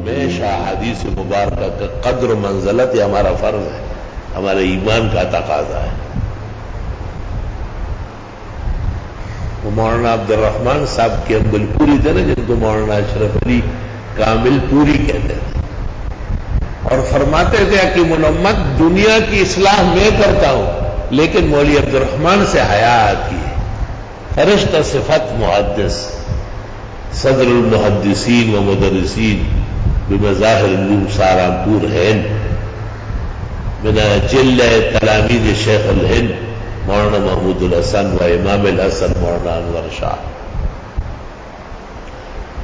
ہمیشہ حدیث مبارکہ کا قدر و منزلت یہ ہمارا فرض ہے، ہمارے ایمان کا تقاضا ہے۔ وہ مولانا عبد الرحمان صاحب کی امبل پوری تھے نا، جن کو مولانا اشرف علی کامل پوری کہتے تھے، اور فرماتے تھے کہ منمت دنیا کی اصلاح میں کرتا ہوں، لیکن مولوی عبد الرحمان سے حیا آتی ہے۔ فرشتہ صفت محدث، صدر المحدثین و مدرسین بمظاہر العلوم سہارنپور ہند، من جل تلامید شیخ الہند مولانا محمود الحسن و امام الحسن مولانا انور شاہ۔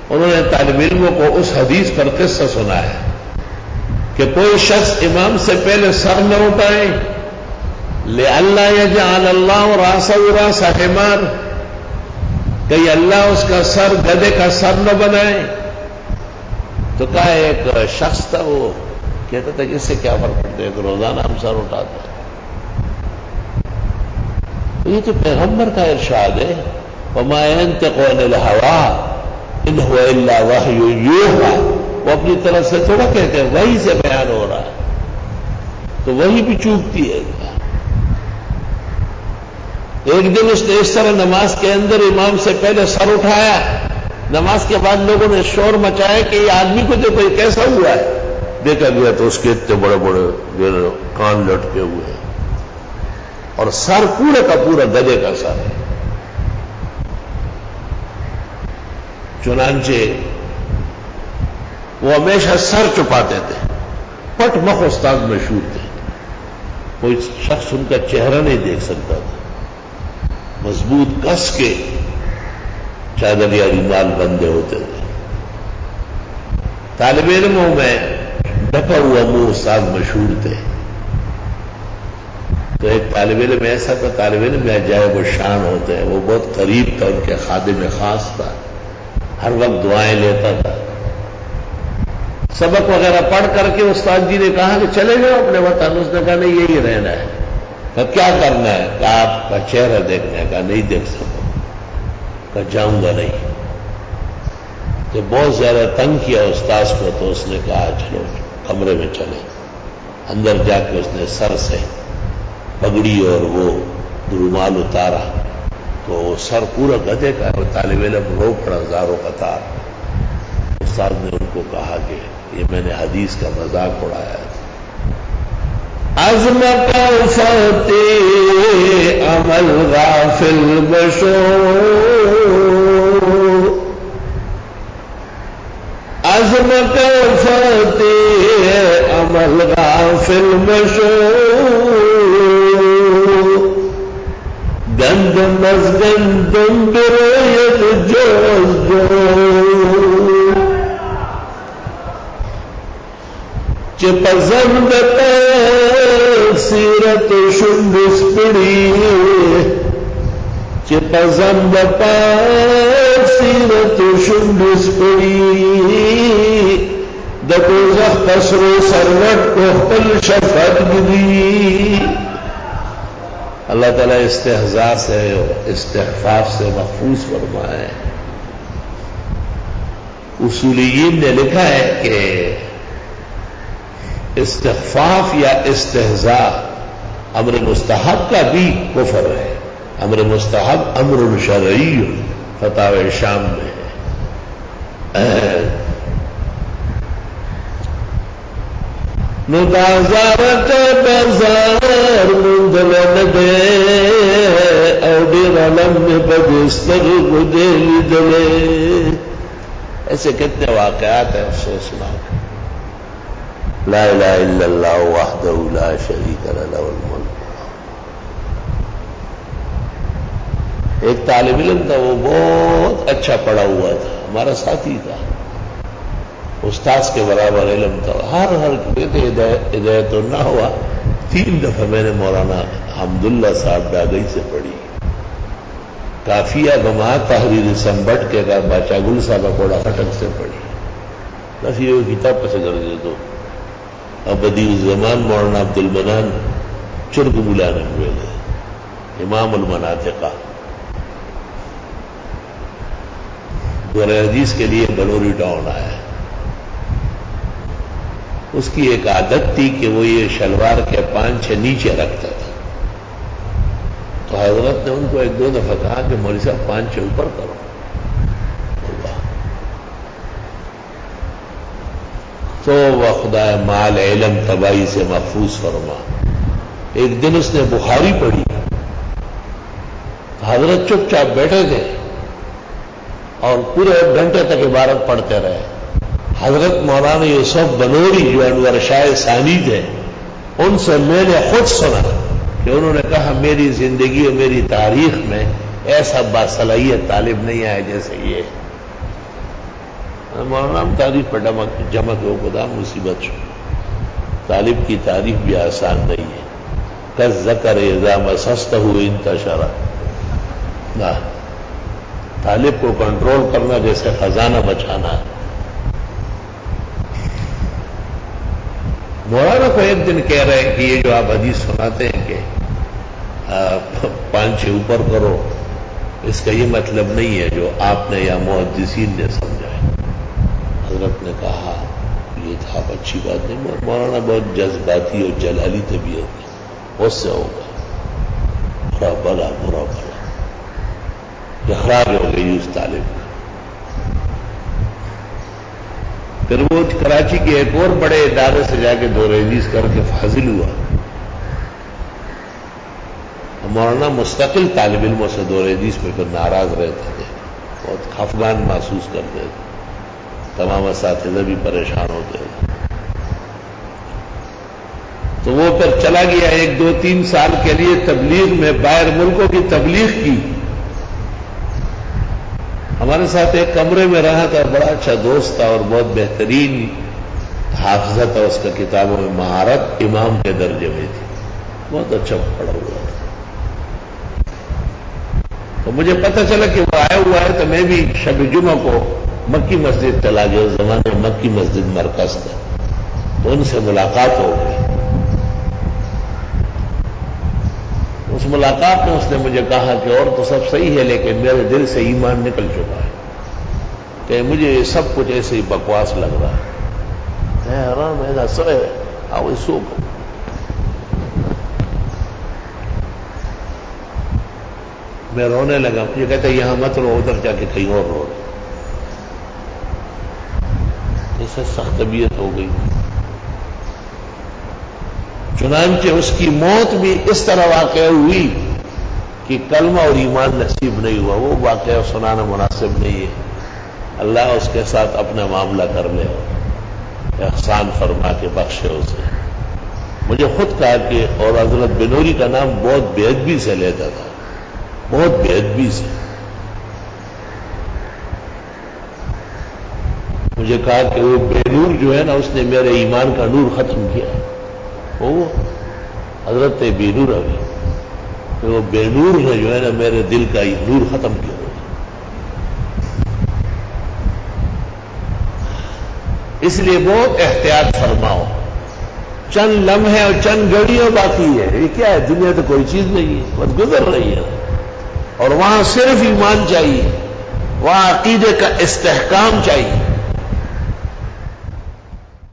انہوں نے طالب علموں کو اس حدیث پر قصہ سنا ہے کہ کوئی شخص امام سے پہلے سر نہ اٹھائے، لئلا یجعل اللہ راسہ راس حمار، کہ اللہ اس کا سر گدھے کا سر نہ بنائے۔ تو کہا ایک شخص تھا، وہ کہتا تھا کہ اس سے کیا فرق پڑتا ہے، تو روزانہ ہم سر اٹھاتے ہیں۔ یہ تو پیغمبر کا ارشاد ہے، وما ينطق عن الهوى ان هو الا وحی یوحی، وہ اپنی طرف سے تھوڑا کہتے ہیں، وہی سے بیان ہو رہا ہے، تو وہی بھی چوکتی ہے۔ ایک دن اس نے اس طرح نماز کے اندر امام سے پہلے سر اٹھایا، نماز کے بعد لوگوں نے شور مچایا کہ یہ آدمی کو دیکھو یہ کیسا ہوا ہے۔ دیکھا گیا تو اس کے اتنے بڑے بڑے کان لٹکے ہوئے ہیں اور سر پورے کا پورا گدھے کا سر ہے۔ چنانچہ وہ ہمیشہ سر چھپاتے تھے، پٹ مخ استاد مشہور تھے، کوئی شخص ان کا چہرہ نہیں دیکھ سکتا تھا، مضبوط کس کے چادر یا رومال بندے ہوتے تھے۔ طالب علموں میں ڈھکا ہوا منہ استاد مشہور تھے۔ تو ایک طالب علم ایسا تھا، طالب علم میں عجائب و شان ہوتے ہیں، وہ بہت قریب تھا، ان کے خادم خاص تھا، ہر وقت دعائیں لیتا تھا۔ سبق وغیرہ پڑھ کر کے استاد جی نے کہا کہ چلے جاؤ اپنے وطن، اس نے کہا نہیں یہی رہنا ہے۔ کہا کیا کرنا ہے؟ کہا آپ کا چہرہ دیکھنا ہے۔ کہا نہیں دیکھ سکتا۔ کہا جاؤں گا نہیں۔ تو بہت زیادہ تنگ کیا استاذ کو، تو اس نے کہا چلو کمرے میں چلے۔ اندر جا کے اس نے سر سے پگڑی اور وہ رومال اتارا تو سر پورا گدھے کا، اور طالب علم رو پڑا زاروں قطار۔ استاد نے ان کو کہا کہ یہ میں نے حدیث کا مذاق اڑایا ہے۔ عزم کا فتح عمل غافل بشو، عزم کا فتح عمل غافل بشو، گند مزگندم برید جوز جو، چپزن بتا سیرت شنبس پڑی، چپزن بتا سیرت شنبس پڑی، دکوزخ قصر و سروٹ کو خپل شفت گری۔ اللہ تعالیٰ استہزاء سے استحفاف سے محفوظ فرمائے۔ اصولیین نے لکھا ہے کہ استخفاف یا استہزاء امر مستحب کا بھی کفر ہے۔ امر مستحب امر شرعی فتاوی شام میں ہے۔ ندازارت بازار مندلن دے، اوڈیر علم میں بگستر گدیلی دلے۔ ایسے کتنے واقعات ہیں افسوسناک۔ لا الہ الا اللہ وحدہ لا شریک لہ الملک۔ ایک طالب علم تھا، وہ بہت اچھا پڑھا ہوا تھا، ہمارا ساتھی تھا، استاذ کے برابر علم تھا، ہر کہتے ہدایت نہ ہوا۔ 3 دفعہ میں نے مولانا حمداللہ صاحب ڈاگئی سے پڑھی، کافیہ بما تحریر سمبٹ کے کا باچا گل صاحب کوڑا خٹک سے پڑھی، کافی وہ کتاب پسے کر دے تو اب بدیع الزمان مولانا عبد المنان چرگ بلانے ہوئے تھے، امام المناطقہ دور حدیث کے لیے بلوری ٹاؤن آیا، اس کی ایک عادت تھی کہ وہ یہ شلوار کے پانچے نیچے رکھتا تھا. تو حضرت نے ان کو ایک دو دفعہ کہا کہ مولوی صاحب پانچے اوپر کرو. تو وہ خدا مال علم تباہی سے محفوظ فرما. ایک دن اس نے بخاری پڑھی، حضرت چپ چاپ بیٹھے تھے اور پورے 1 گھنٹے تک عبارت پڑھتے رہے. حضرت مولانا یوسف بنوری جو انور شاہ ثانی تھے، ان سے میں نے خود سنا کہ انہوں نے کہا میری زندگی اور میری تاریخ میں ایسا باصلاحیت طالب نہیں آیا جیسے یہ. مولانا تاریخ پر جمع ہو خدا مصیبت شو. طالب کی تعریف بھی آسان نہیں ہے. کس ذکر اذا مسستہ انتشر. نہ طالب کو کنٹرول کرنا جیسے خزانہ بچانا ہے. مولانا کو ایک دن کہہ رہے ہیں کہ یہ جو آپ حدیث سناتے ہیں کہ پانچے اوپر کرو، اس کا یہ مطلب نہیں ہے جو آپ نے یا محدثین نے سمجھا ہے. حضرت نے کہا یہ تھا اچھی بات نہیں. مولانا بہت جذباتی اور جلالی طبیعت ہے، اس سے ہوگا برا بلا برا بلا اخراج ہو گئی اس طالب کا. پھر وہ کراچی کے ایک اور بڑے ادارے سے جا کے دوریدیز کر کے فاضل ہوا. مولانا مستقل طالب علموں سے دوریدیز پہ پھر ناراض رہتے تھے، بہت خفگان محسوس کرتے تھے. تمام اساتذہ بھی پریشان ہوتے تھے. تو وہ پھر چلا گیا 1 2 3 سال کے لیے تبلیغ میں، باہر ملکوں کی تبلیغ کی. ہمارے ساتھ ایک کمرے میں رہا تھا، بڑا اچھا دوست تھا اور بہت بہترین حافظہ تھا. اس کا کتابوں میں مہارت امام کے درجے میں تھی، بہت اچھا پڑھا ہوا تھا. تو مجھے پتہ چلا کہ وہ آیا ہوا ہے، تو میں بھی شب جمعہ کو مکی مسجد چلا گیا. اس زمانے میں مکی مسجد مرکز تھا. تو ان سے ملاقات ہو گئی. اس ملاقات میں اس نے مجھے کہا کہ اور تو سب صحیح ہے لیکن میرے دل سے ایمان نکل چکا ہے کہ مجھے یہ سب کچھ ایسے ہی بکواس لگ رہا ہے. میں حیران ایسا سوئے آؤ سو کو. میں رونے لگا. مجھے کہتے یہاں مت رو، ادھر جا کے کہیں اور رو. اسے سخت طبیعت ہو گئی. چنانچہ اس کی موت بھی اس طرح واقع ہوئی کہ کلمہ اور ایمان نصیب نہیں ہوا. وہ واقعہ سنانا مناسب نہیں ہے. اللہ اس کے ساتھ اپنا معاملہ کر لے، احسان فرما کے بخشے اسے. مجھے خود کہا کہ اور حضرت بنوری کا نام بہت بے ادبی سے لیتا تھا، بہت بے ادبی سے. مجھے کہا کہ وہ بے نور جو ہے نا، اس نے میرے ایمان کا نور ختم کیا. وہ حضرت بے نور ابھی کہ وہ بے نور نے جو ہے نا میرے دل کا نور ختم کیا. اس لیے بہت احتیاط فرماؤ. چند لمحے اور چند گھڑیاں باقی ہے. یہ کیا ہے؟ دنیا تو کوئی چیز نہیں ہے، بس گزر رہی ہے. اور وہاں صرف ایمان چاہیے، وہاں عقیدے کا استحکام چاہیے.